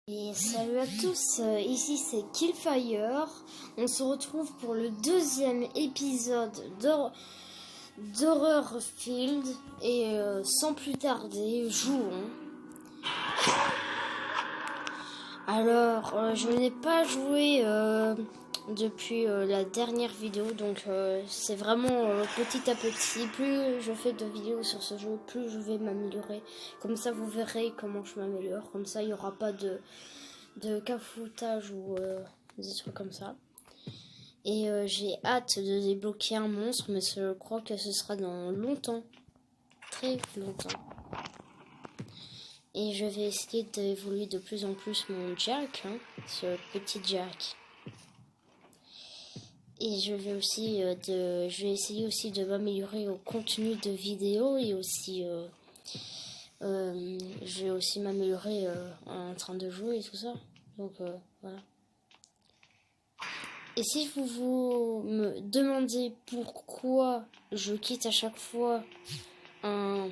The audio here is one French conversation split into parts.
Et salut à tous, ici c'est Killfire. On se retrouve pour le deuxième épisode d'Horror Field et sans plus tarder, jouons. Alors, je n'ai pas joué depuis la dernière vidéo, donc c'est vraiment petit à petit. Plus je fais de vidéos sur ce jeu, plus je vais m'améliorer. Comme ça, vous verrez comment je m'améliore. Comme ça, il n'y aura pas de cafoutage ou des trucs comme ça. Et j'ai hâte de débloquer un monstre, mais je crois que ce sera dans longtemps. Très longtemps. Et je vais essayer d'évoluer de plus en plus mon Jack, ce petit Jack. Et je vais aussi je vais essayer aussi de m'améliorer au contenu de vidéo et aussi je vais aussi m'améliorer en train de jouer et tout ça. Donc voilà. Et si vous me demandez pourquoi je quitte à chaque fois un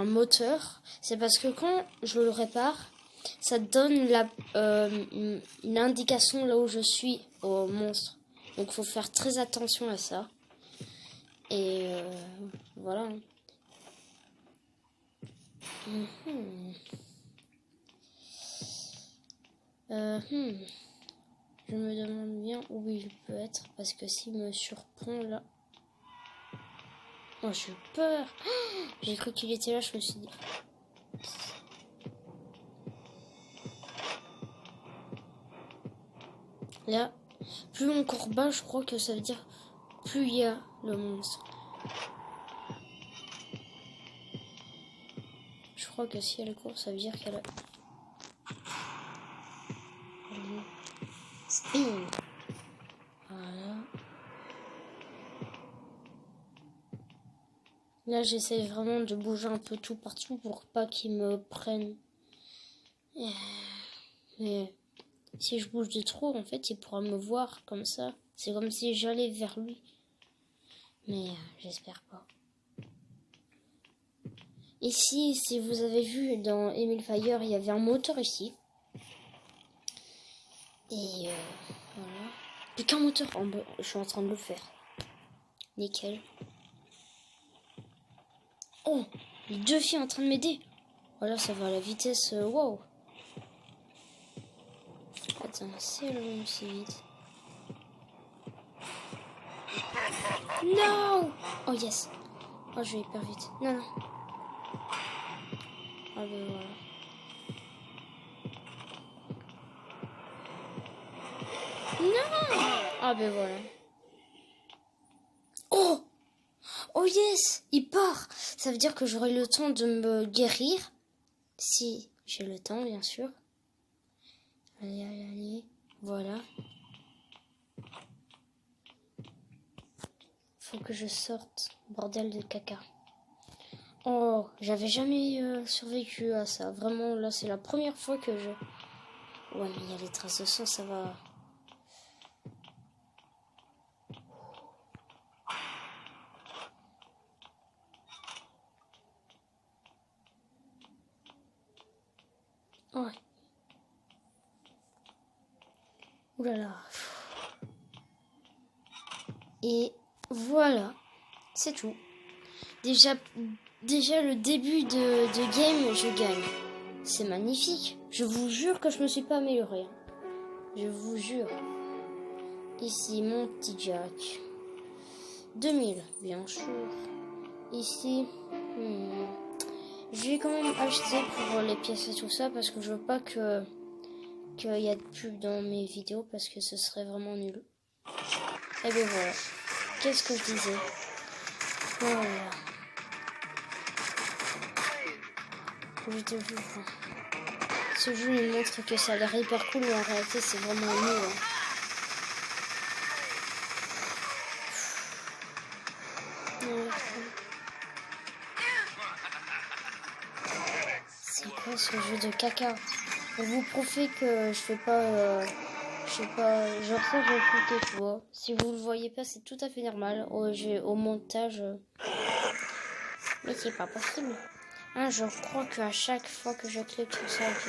moteur, c'est parce que quand je le répare, ça donne une indication là où je suis au monstre. Donc faut faire très attention à ça. Et voilà. Je me demande bien où il peut être, parce que s'il me surprend là... Oh, j'ai peur. J'ai cru qu'il était là, je me suis dit... Là, plus encore bas, je crois que ça veut dire plus il y a le monstre. Je crois que si elle court, ça veut dire qu'elle a... Spin. Voilà. Là, j'essaie vraiment de bouger un peu tout partout pour pas qu'il me prenne. Mais si je bouge de trop, en fait, il pourra me voir comme ça. C'est comme si j'allais vers lui. Mais j'espère pas. Ici, si vous avez vu dans Emile Fire, il y avait un moteur ici. Et voilà. Plus qu'un moteur en bas, je suis en train de le faire. Nickel. Oh, les deux filles en train de m'aider. Voilà, ça va à la vitesse. Wow. Attends, c'est le aussi vite. Non. Oh yes. Oh, je vais hyper vite. Non, non. Ah ben voilà. Non. Ah ben voilà. Oh. Oh yes, il part. Ça veut dire que j'aurai le temps de me guérir. Si j'ai le temps, bien sûr. Allez, allez, allez. Voilà. Faut que je sorte. Bordel de caca. Oh, j'avais jamais survécu à ça. Vraiment, là, c'est la première fois que je... Ouais, mais il y a les traces de sang, ça va... Ouais. Ouh là là. Et voilà. C'est tout. Déjà le début de game, je gagne. C'est magnifique. Je vous jure que je me suis pas amélioré. Je vous jure. Ici, mon petit Jack. 2000, bien sûr. Ici, je vais quand même acheter pour les pièces et tout ça parce que je veux pas qu'il y ait de pub dans mes vidéos parce que ce serait vraiment nul. Et bien voilà. Qu'est-ce que je disais? Voilà. Je te jure. Ce jeu il montre que ça a l'air hyper cool mais en réalité c'est vraiment nul. C'est quoi ce jeu de caca? Pour vous prouver que je fais pas... je sais pas, genre ça je vais écouter, tu vois. Si vous le voyez pas, c'est tout à fait normal. Au montage... Mais c'est pas possible. Ah, je crois qu'à chaque fois que je clique sur ça, ok.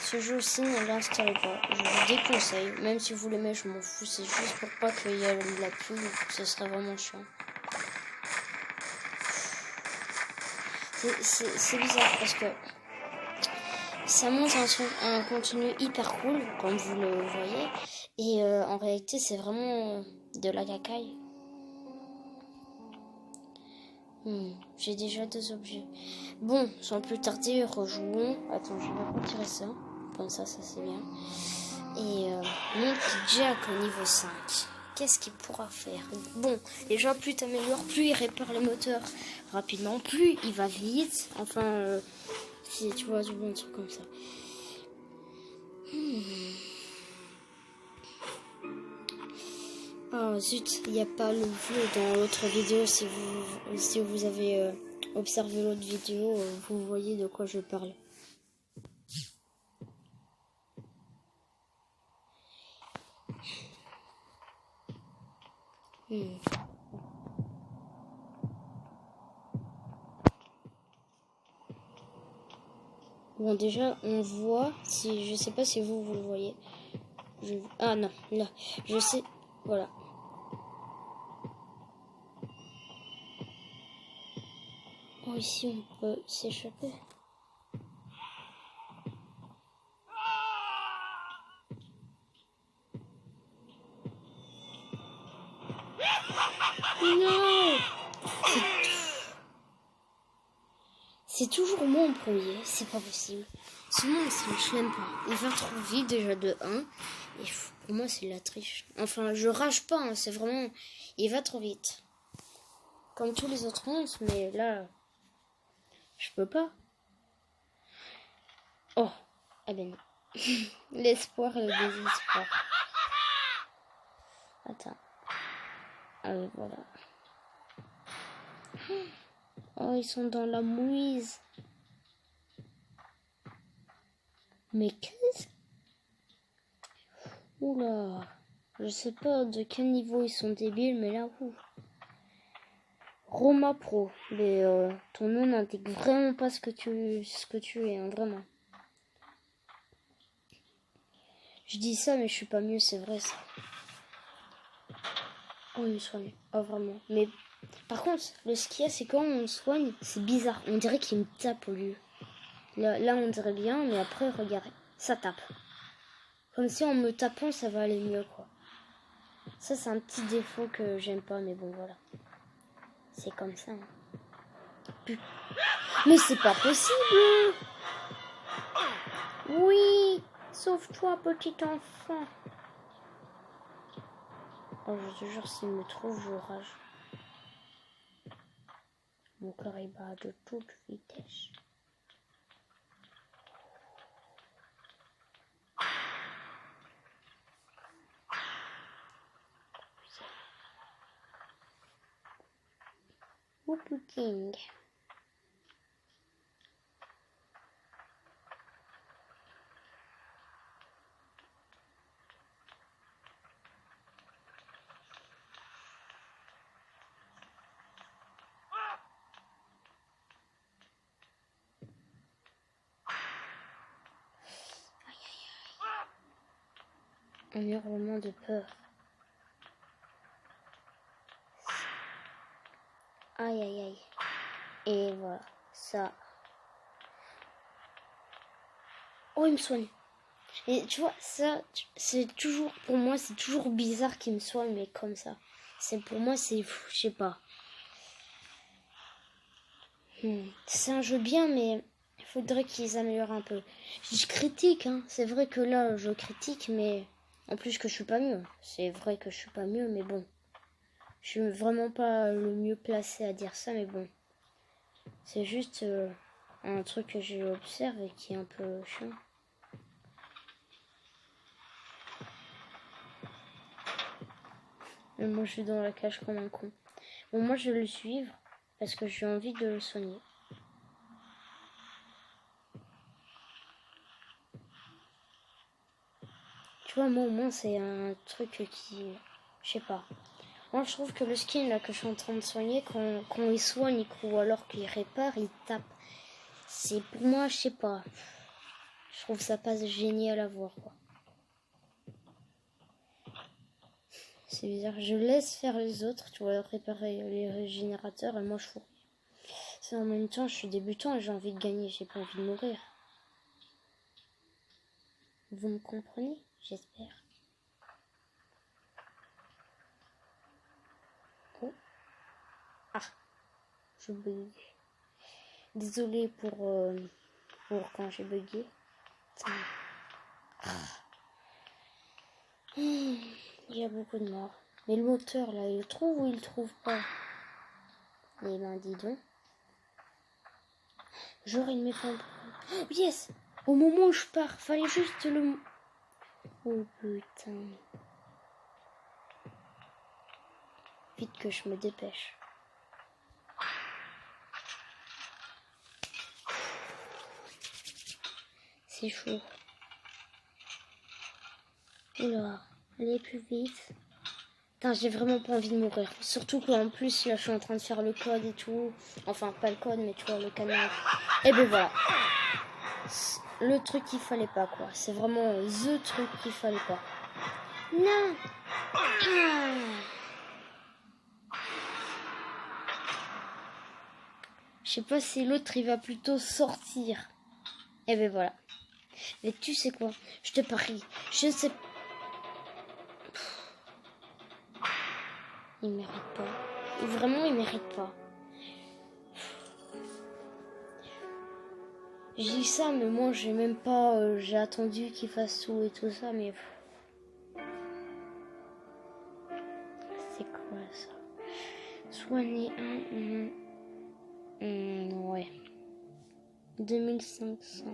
Ce jeu aussi, ne l'installez pas. Je vous déconseille. Même si vous l'aimez, je m'en fous. C'est juste pour pas qu'il y ait de la pub. Ce serait vraiment chiant. C'est bizarre parce que ça montre un contenu hyper cool, comme vous le voyez. Et en réalité, c'est vraiment de la cacaille. J'ai déjà 2 objets. Bon, sans plus tarder, rejouons. Attends, je vais retirer ça. Comme ça c'est bien. Et mon petit Jack au niveau 5. Qu'est-ce qu'il pourra faire? Bon, déjà, plus t'améliores, plus il répare les moteurs rapidement, plus il va vite. Enfin, si tu vois, un truc comme ça. Oh zut, il n'y a pas le view dans l'autre vidéo. Si vous avez observé l'autre vidéo, vous voyez de quoi je parle. Bon, déjà, on voit, je sais pas si vous le voyez. Ah non, là, je sais, voilà. Oh, ici, on peut s'échapper. Non! C'est toujours moi en premier, c'est pas possible. Ce monde, je l'aime pas. Il va trop vite déjà de 1. Et pour moi, c'est la triche. Enfin, je rage pas, hein, c'est vraiment... Il va trop vite. Comme tous les autres monstres, mais là... Je peux pas. Oh, ah ben non. L'espoir et le désespoir. Attends. Ah oui, voilà. Oh, ils sont dans la mouise. Mais qu'est-ce... Oula. Je sais pas de quel niveau ils sont débiles, mais là, ouh. Roma Pro. Mais ton nom n'indique vraiment pas ce que tu es, hein, vraiment. Je dis ça, mais je suis pas mieux, c'est vrai ça. Oh, il me soigne. Oh, vraiment. Mais par contre, ce qu'il y a, c'est quand on soigne, c'est bizarre. On dirait qu'il me tape au lieu. Là, on dirait bien, mais après, regardez, ça tape. Comme si en me tapant, ça va aller mieux, quoi. Ça, c'est un petit défaut que j'aime pas, mais bon, voilà. C'est comme ça. Hein. Mais c'est pas possible! Oui! Sauve-toi, petit enfant! Oh, je te jure, s'il me trouve, je rage. Mon corps il bat de toute vitesse. Whoopie King. Un hurlement de peur. Aïe aïe aïe. Et voilà, ça. Oh, il me soigne. Et tu vois, ça, c'est toujours, pour moi, c'est toujours bizarre qu'il me soigne, mais comme ça. Pour moi, c'est fou, je sais pas. C'est un jeu bien, mais il faudrait qu'ils améliorent un peu. Je critique, hein. C'est vrai que là, je critique, mais en plus que je suis pas mieux. C'est vrai que je suis pas mieux, mais bon. Je suis vraiment pas le mieux placé à dire ça, mais bon. C'est juste un truc que j'ai observé et qui est un peu chiant. Et moi, je suis dans la cage comme un con. Bon, moi, je vais le suivre parce que j'ai envie de le soigner. Tu vois, moi, au moins, c'est un truc qui... Je sais pas. Moi, je trouve que le skin là que je suis en train de soigner, quand il soigne ou alors qu'il répare, il tape. C'est pour moi, je sais pas. Je trouve ça pas génial à voir, quoi. C'est bizarre. Je laisse faire les autres, tu vois, réparer les générateurs et moi je fous. C'est en même temps, je suis débutant et j'ai envie de gagner, j'ai pas envie de mourir. Vous me comprenez? J'espère. Oh. Ah, je bug. Désolée pour quand j'ai bugué. Il y a beaucoup de morts. Mais le moteur là, il le trouve ou il le trouve pas? Eh ben dis donc. Genre il me fait un... Oh, yes! Au moment où je pars, fallait juste le... Oh putain. Vite que je me dépêche. C'est chaud. Oula, allez plus vite. Putain, j'ai vraiment pas envie de mourir. Surtout qu'en plus, là, je suis en train de faire le code et tout. Enfin, pas le code, mais tu vois, le canal. Et ben voilà. Le truc qu'il fallait pas, quoi. C'est vraiment THE truc qu'il fallait pas. Non. Ah. Je sais pas si l'autre, il va plutôt sortir. Et ben voilà. Mais tu sais quoi? Je te parie. Je sais... Il mérite pas. Vraiment, il mérite pas. Je dis ça, mais moi, j'ai même pas... j'ai attendu qu'il fasse tout et tout ça, mais... C'est quoi ça? Soigner un... ouais. 2500.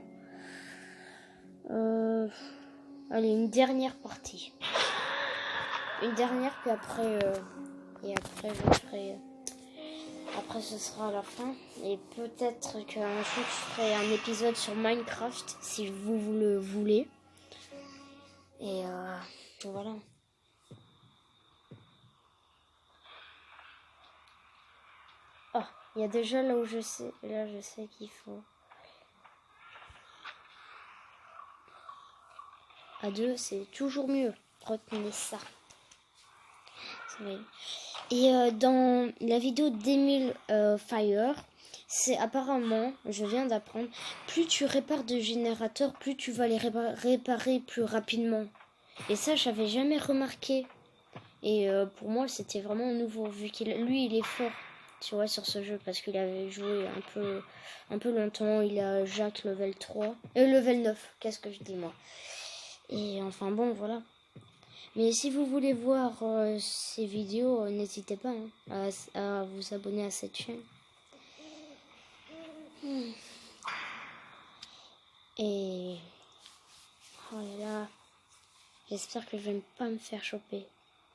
Allez, une dernière partie. Une dernière, puis après... et après, je ferai... Après, ce sera à la fin. Et peut-être qu'un jour, je ferai un épisode sur Minecraft, si vous le voulez. Et voilà. Ah, il y a déjà là où je sais. Là, je sais qu'il faut... À deux, c'est toujours mieux. Retenez ça. Et dans la vidéo d'Emile Fire, c'est apparemment, je viens d'apprendre, plus tu répares de générateurs, plus tu vas les réparer plus rapidement. Et ça, j'avais jamais remarqué. Et pour moi, c'était vraiment nouveau, vu qu'il lui, il est fort, tu vois, sur ce jeu, parce qu'il avait joué un peu longtemps. Il a Jacques level 3, level 9, qu'est-ce que je dis moi. Et enfin bon, voilà. Mais si vous voulez voir ces vidéos, n'hésitez pas à vous abonner à cette chaîne. Et oh là là, j'espère que je vais pas me faire choper.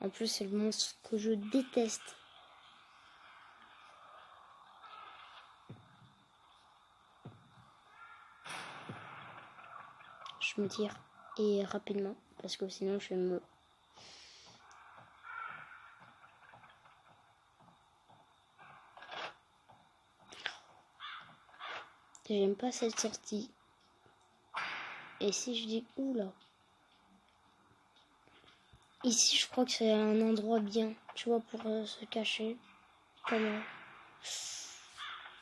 En plus, c'est le monstre que je déteste. Je me tire et rapidement, parce que sinon je vais me... J'aime pas cette sortie. Et si je dis oula. Ici, je crois que c'est un endroit bien, tu vois, pour se cacher. Comment?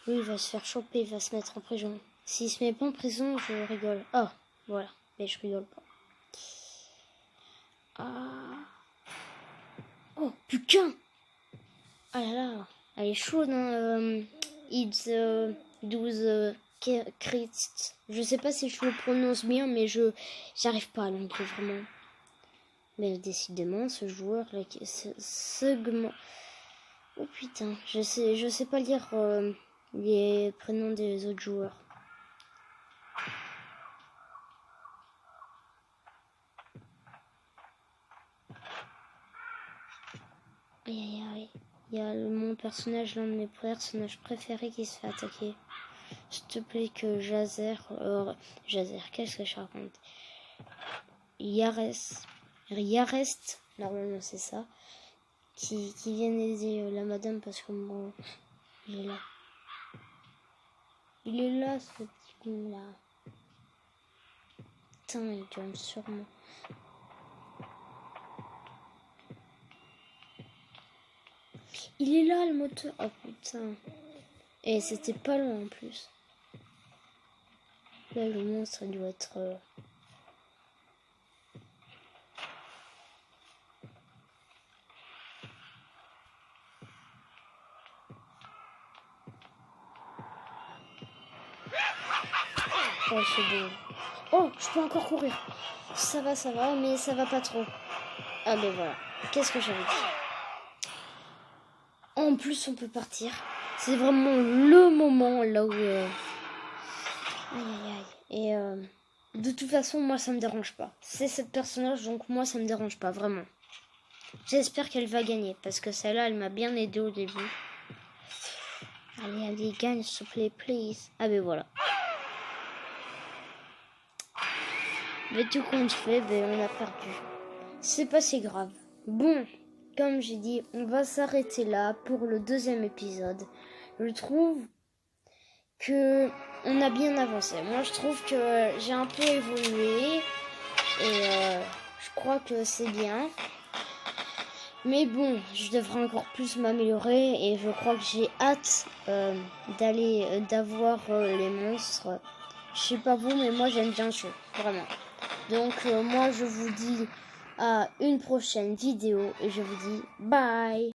Lui, il va se faire choper, il va se mettre en prison. S'il se met pas en prison, je rigole. Ah, voilà. Mais je rigole pas. Ah. Oh, putain! Ah là là. Elle est chaude, hein. It's 12 crits. Je sais pas si je le prononce bien, mais j'arrive pas à l'anglais vraiment. Mais décidément, ce joueur là, segment. Oh putain, je sais pas lire les prénoms des autres joueurs. Aïe aïe aïe. Il y a mon personnage, l'un de mes personnages préférés qui se fait attaquer. S'il te plaît que Jazer, qu'est-ce que je raconte? Yarest, normalement c'est ça, qui vienne aider la madame parce que moi, il est là. Il est là, ce petit con là. Putain, il tombe sur moi. Il est là, le moteur. Oh putain. Et c'était pas loin en plus. Là, le monstre, il doit être... Oh, c'est beau. Oh, je peux encore courir. Ça va, mais ça va pas trop. Ah, ben voilà. Qu'est-ce que j'avais dit? En plus, on peut partir. C'est vraiment le moment là où... Aïe, aïe, aïe. Et de toute façon, moi, ça me dérange pas. C'est cette personnage, donc moi, ça me dérange pas, vraiment. J'espère qu'elle va gagner, parce que celle-là, elle m'a bien aidé au début. Allez, allez, gagne, s'il te plaît, please. Ah, ben voilà. Mais tout compte fait, ben, on a perdu. C'est pas si grave. Bon, comme j'ai dit, on va s'arrêter là pour le deuxième épisode. Je trouve que on a bien avancé. Moi, je trouve que j'ai un peu évolué et je crois que c'est bien. Mais bon, je devrais encore plus m'améliorer et je crois que j'ai hâte d'avoir les monstres. Je sais pas vous, mais moi j'aime bien ce jeu, vraiment. Donc moi je vous dis à une prochaine vidéo et je vous dis bye.